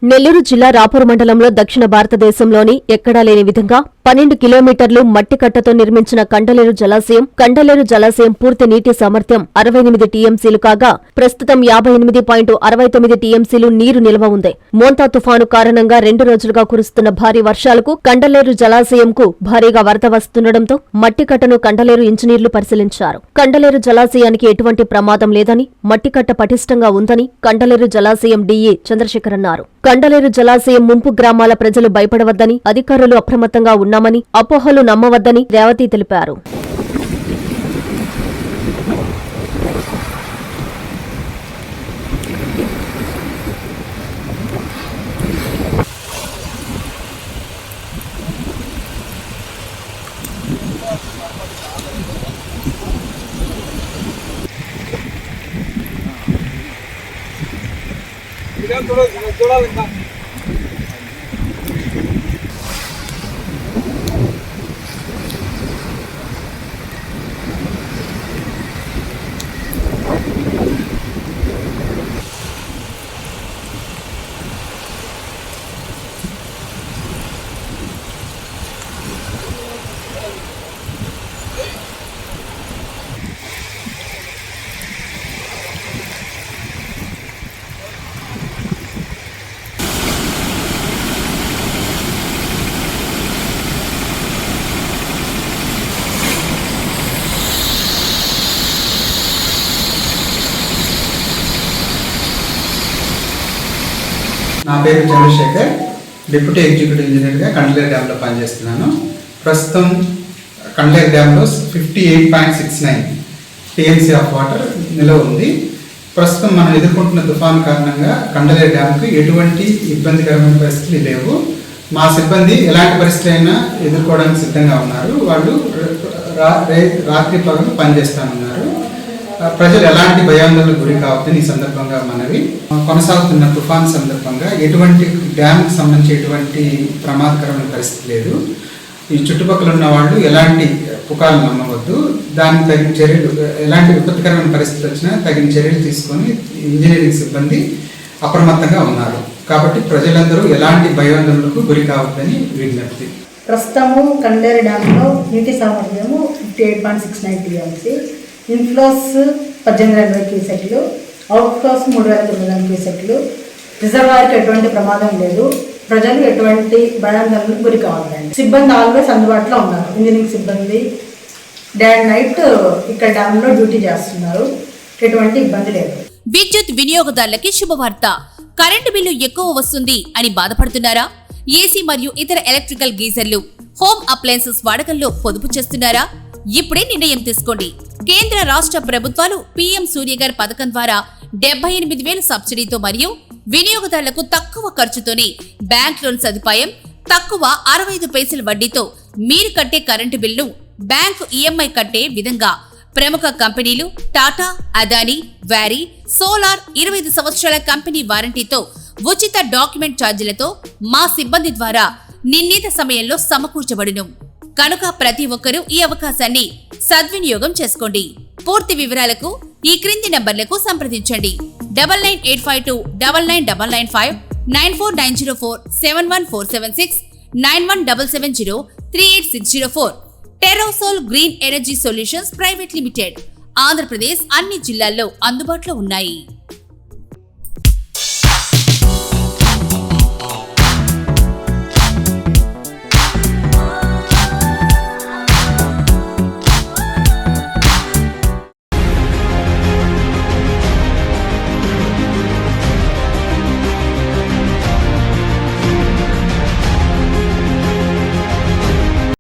నెల్లూరు జిల్లా రాపూర్ మండలంలో దక్షిణ భారతదేశంలోని ఎక్కడా లేని విధంగా 12 కిలోమీటర్లు మట్టి కట్టతో నిర్మించిన కండలేరు జలాశయం పూర్తి నీటి సామర్థ్యం 68 టీఎంసీలు కాగా ప్రస్తుతం 58.69 టీఎంసీలు నీరు నిల్వ ఉంది. మోంతా తుఫాను కారణంగా 2 రోజులుగా కురుస్తున్న భారీ వర్షాలకు కండలేరు జలాశయంకు భారీగా వరద వస్తుండటంతో మట్టి కట్టను కండలేరు ఇంజనీర్లు పరిశీలించారు. కండలేరు జలాశయానికి ఎటువంటి ప్రమాదం లేదని, మట్టికట్ట పటిష్టంగా ఉందని కండలేరు జలాశయం డీఈ చంద్రశేఖర్ అన్నారు. కండలేరు జలాశయం ముంపు గ్రామాల ప్రజలు భయపడవద్దని, అధికారులు అప్రమత్తంగా ఉన్నామని, అపోహలు నమ్మవద్దని రేవతి తెలిపారు. నా పేరు చంద్రశేఖర్, డిప్యూటీ ఎగ్జిక్యూటివ్ ఇంజనీర్గా కండలేరు డ్యాంలో పనిచేస్తున్నాను. ప్రస్తుతం కండలేరు డ్యాంలో 58.69 టీఎంసీ ఆఫ్ వాటర్ నిల్వ ఉంది. ప్రస్తుతం మనం ఎదుర్కొంటున్న తుఫాను కారణంగా కండలేరు డ్యాంకు ఎటువంటి ఇబ్బందికరమైన పరిస్థితులు లేవు. మా సిబ్బంది ఎలాంటి పరిస్థితులు అయినా ఎదుర్కోవడానికి సిద్ధంగా ఉన్నారు. వాళ్ళు రాత్రి పగలు పనిచేస్తానున్నారు. ప్రజలు ఎలాంటి భయాందోళనకు గురి కావద్దని ఈ సందర్భంగా మనవి. కొనసాగుతున్న తుఫాన్ సందర్భంగా ఎటువంటి డ్యామ్కి సంబంధించి ఎటువంటి ప్రమాదకరమైన పరిస్థితి లేదు. ఈ చుట్టుపక్కల ఉన్న వాళ్ళు ఎలాంటి పుకార్లు నమ్మవద్దు. దానికి తగిన చర్యలు, ఎలాంటి విపత్కరమైన పరిస్థితి వచ్చినా తగిన చర్యలు తీసుకొని ఇంజనీరింగ్ సిబ్బంది అప్రమత్తంగా ఉన్నారు. కాబట్టి ప్రజలందరూ ఎలాంటి భయాందోళనకు గురి కావద్దని విజ్ఞప్తి. ప్రస్తుతము కండలేరు డ్యాంలో నీటి సామర్థ్యము 58.69 టీఎంసీ, ఇన్ఫ్లోస్ 1820 క్యూసెక్లు, అవుట్ఫ్లోస్ 3900 క్యూసెక్లు. రిజర్వాయర్కి ఎటువంటి ప్రమాదం లేదు. ప్రజలు ఎటువంటి భయాందోళనకు గురి కావాలండి. సిబ్బంది ఆల్వేస్ అందుబాటులో ఉన్నారు. ఇంజనీరింగ్ సిబ్బంది డే అండ్ నైట్ ఇక్కడ డ్యామ్లో డ్యూటీ చేస్తున్నారు. ఎటువంటి ఇబ్బంది లేదు. విద్యుత్ వినియోగదారులకి శుభవార్త. కరెంటు బిల్లు ఎక్కువ వస్తుంది అని బాధపడుతున్నారా? ఏసీ మరియు ఇతర ఎలక్ట్రికల్ గీజర్లు, హోమ్ అప్లయన్సెస్ వాడకంలో పొదుపు చేస్తున్నారా? ఇప్పుడే నిర్ణయం తీసుకోండి. కేంద్ర రాష్ట్ర ప్రభుత్వాలు పీఎం సూర్యఘర్ పథకం ద్వారా 78,000 సబ్సిడీతో మరియు వినియోగదారులకు తక్కువ ఖర్చుతోనే బ్యాంక్ లోన్ సదుపాయం, తక్కువ 65 పైసల వడ్డీతో మీరు కట్టే కరెంటు బిల్లు బ్యాంకు ఈఎంఐ కట్టే విధంగా ప్రముఖ కంపెనీలు టాటా, అదానీ, వ్యారీ, సోలార్ 25 సంవత్సరాల కంపెనీ వారంటీతో ఉచిత డాక్యుమెంట్ ఛార్జీలతో మా సిబ్బంది ద్వారా నిర్ణీత సమయంలో సమకూర్చబడును. కనుక ప్రతి ఒక్కరూ ఈ అవకాశాన్ని సద్వినియోగం చేసుకోండి. పూర్తి వివరాలకు ఈ క్రింది నంబర్లకు సంప్రదించండి. 9985 29995, 94904 71476, 917770 38604. Terosol green energy solutions private limited, Andhra Pradesh అన్ని జిల్లాల్లో అందుబాటులో ఉన్నాయి.